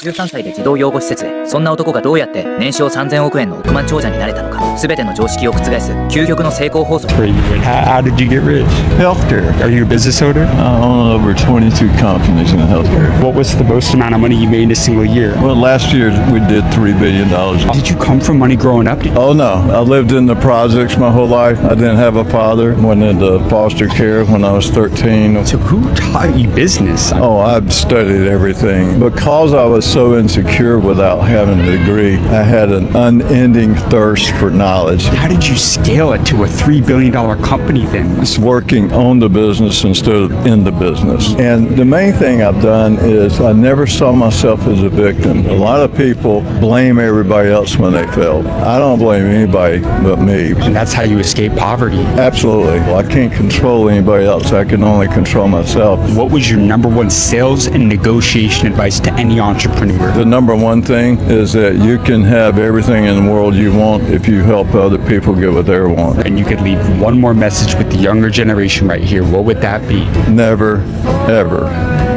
13歳で児童養護施設へ。そんな男がどうやって年商3000億円の億万長者になれたのか。全ての常識を覆す究極の成功法則。How did you get rich? Healthcare. Are you a business owner? I own over 22 companies in healthcare. What was the most amount of money you made in a single year? Well, last year we did $3 billion. Did you come from money growing up? Oh no, I lived in the projects my whole life. I didn't have a father. Went into foster care when I was 13. So who taught you business? Oh, I've studied everything. Because I was so insecure without having a degree, I had an unending thirst for knowledge. How did you scale it to a $3 billion company then? It's working on the business instead of in the business. And the main thing I've done is I never saw myself as a victim. A lot of people blame everybody else when they fail. I don't blame anybody but me. And that's how you escape poverty. Absolutely. Well, I can't control anybody else. I can only control myself. What was your number one sales and negotiation advice to any entrepreneur? The number one thing is that you can have everything in the world you want if you help other people get what they want. And you could leave one more message with the younger generation right here. What would that be? Never, ever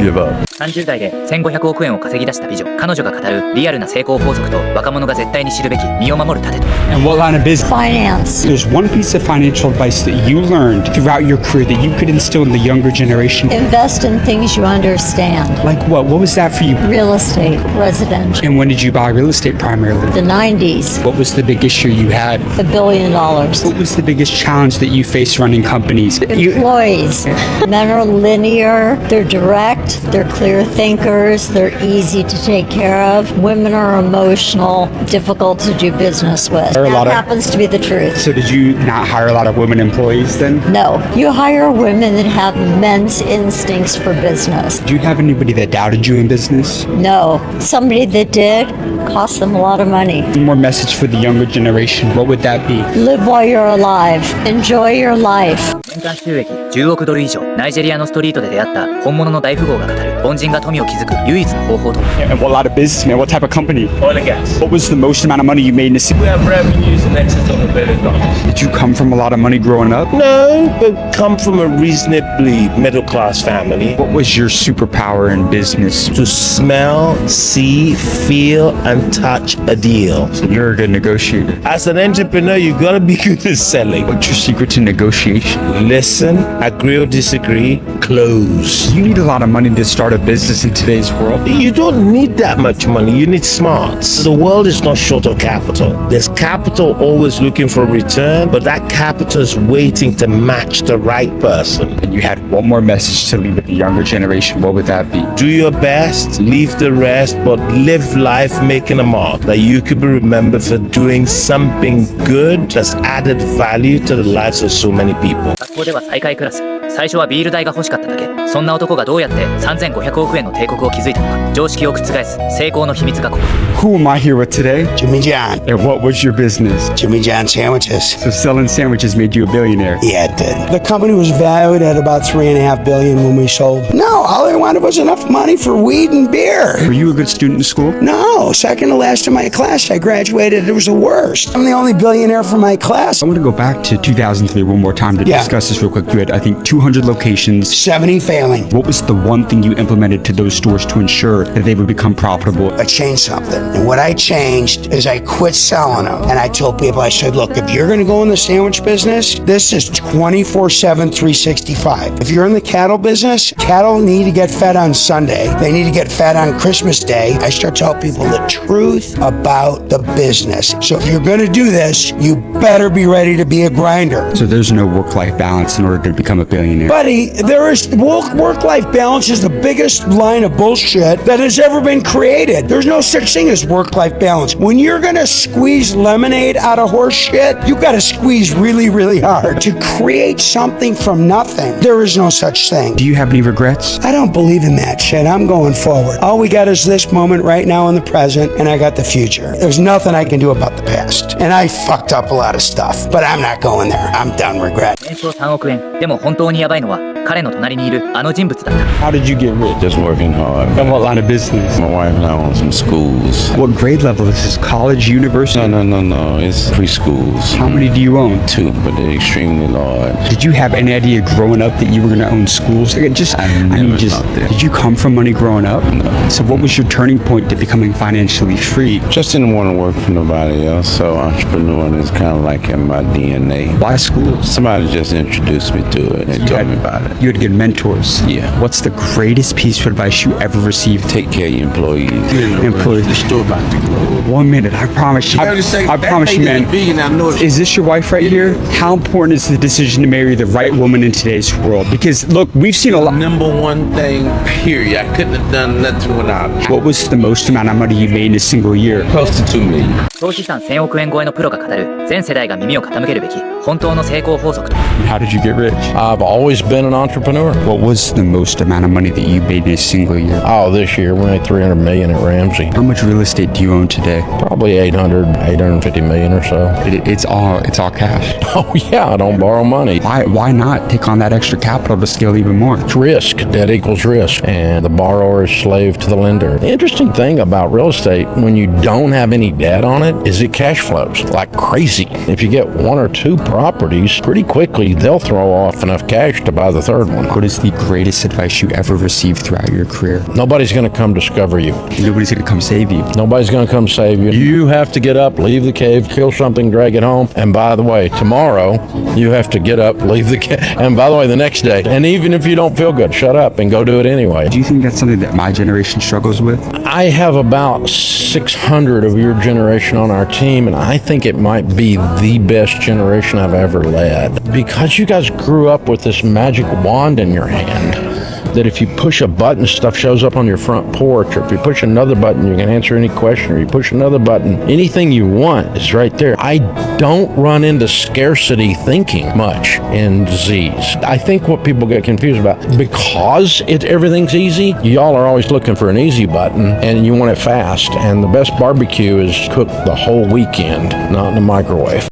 give up. 30代で1500億円を稼ぎ出した美女。彼女が語るリアルな成功法則と若者が絶対に知るべき身を守る盾と。And what line of business? Finance. There's one piece of financial advice that you learned throughout your career that you could instill in the younger generation. Invest in things you understand. Like what? What was that for you? Real estate, residential. And when did you buy real estate primarily? The 90s. What was the big issue you had? $1 billion. What was the biggest challenge that you faced running companies? Employees. Men are linear, they're direct, they're clear thinkers, they're easy to take care of. Women are emotional, difficult to do business with. That happens to be the truth. So did you not hire a lot of women employees then? No. You hire women that have men's instincts for business. Do you have anybody that doubted you in business? No. Somebody that did cost them a lot of money. One more message for the younger generation. What would that be? Live while you're alive. Enjoy your life. 年間収益10億ドル以上。ナイジェリアのストリートで出会った本物の大富豪が語る凡人が富を築く唯一の方法とは。 And what line of business, man? What type of company? Oil and gas. What was the most amount of money you made in a single We have revenues in excess of $1 billion. Did you come from a lot of money growing up? No, but come from a reasonably middle-class family. What was your superpower in business? To smell, see, feel, and touch a deal. So you're a good negotiator. As an entrepreneur, you gotta be good at selling. What's your secret to negotiation? Listen, agree or disagree, close. You need a lot of money to start a business in today's world. You don't need that much money, you need smarts. The world is not short of capital. There's capital always looking for a return, but that capital is waiting to match the right person. And you had one more message to leave with the younger generation. What would that be? Do your best, leave the rest, but live life making a mark that you could be remembered for doing something good that's added value to the lives of so many people. 学校では最下位クラス。最初はビール代が欲しかっただけ。そんな男がどうやって3500億円の帝国を築いたのか。常識を覆す成功の秘密がここ。 Who am I here with today? Jimmy John. And what was your business? Jimmy John sandwiches. So selling sandwiches made you a billionaire. Yeah, it did. The company was valued at about $3.5 billion when we sold. No, all I wanted was enough money for weed and beer. Were you a good student in school? No, second to last in my class. I graduated. It was the worst. I'm the only billionaire from my class. I want to go back to 2003 one more time to discuss this real quick. You had, I think, 200 locations. 70 failing. What was the one thing you implemented to those stores to ensure that they would become profitable? I changed something. And what I changed is I quit selling them. And I told people, I said, look, if you're going to go in the sandwich business, this is 24/7, 365. If you're in the cattle business, cattle need to get fed on Sunday. They need to get fed on Christmas Day. I start telling people the truth about the business. So if you're going to do this, you better be ready to be a grinder. So there's no work-life balance in order to become a billionaire. Buddy, there is work-life balance is the biggest line of bullshit that has ever been created. There's no such thing as work-life balance. When you're gonna squeeze lemonade out of horse shit, you gotta squeeze really, really hard to create something from nothing. There is no such thing. Do you have any regrets? I don't believe in that shit. I'm going forward. All we got is this moment right now in the present, and I got the future. There's nothing I can do about the past. And I fucked up a lot of stuff, but I'm not going there. I'm done regret. 年商3億円。でも本当ににヤバいのは彼の隣にいるあの人物だった。 How did you get rich? Just working hard. And what line of business? My wife and I own some schools. What grade level is this? College, university? No. It's preschools. How many do you own? 2, but they're extremely large. Did you have any idea growing up that you were going to own schools? Like, thought that. Did you come from money growing up? No. So what was your turning point to becoming financially free? Just didn't want to work for nobody else, so entrepreneur is kind of like in my DNA. Why schools? Somebody just introduced me to it and told me about it. You had good mentors. Yeah. What's the greatest piece of advice you ever received? Take care of your employees. Employees. The store about to go. 1 minute, I promise you. I promise you, man. Is this your wife right here? How important is the decision to marry the right woman in today's world? Because look, we've seen a lot. Number one thing, period. I couldn't have done nothing without it. What was the most amount of money you made in a single year? Close to 2 million. 総資産1000億円超えのプロが語る全世代が耳を傾けるべき本当の成功法則とは。 How did you get rich? I've always been an entrepreneur. What was the most amount of money that you made in a single year? Oh, this year we made $300 million at Ramsey. How much real estate do you own today? Probably 850 million or so. It's all cash. Oh yeah, I don't borrow money. Why not take on that extra capital to scale even more? It's risk. Debt equals risk. And the borrower is slave to the lender. The interesting thing about real estate, when you don't have any debt on it, is it cash flows like crazy. If you get 1 or 2 properties, pretty quickly they'll throw off enough cash to buy the third one. What is the greatest advice you ever received throughout your career? Nobody's going to come discover you. Nobody's going to come save you. Nobody's going to come save you. You have to get up, leave the cave, kill something, drag it home. And by the way, tomorrow you have to get up, leave the cave. And by the way, the next day. And even if you don't feel good, shut up and go do it anyway. Do you think that's something that my generation struggles with? I have about 600 of your generation on our team, and I think it might be the best generation I've ever led. Because you guys grew up with this magic wand in your hand, that if you push a button, stuff shows up on your front porch, or if you push another button, you can answer any question, or you push another button, anything you want is right there. I don't run into scarcity thinking much in Z's. I think what people get confused about, because everything's easy, y'all are always looking for an easy button, and you want it fast, and the best barbecue is cooked the whole weekend, not in the microwave.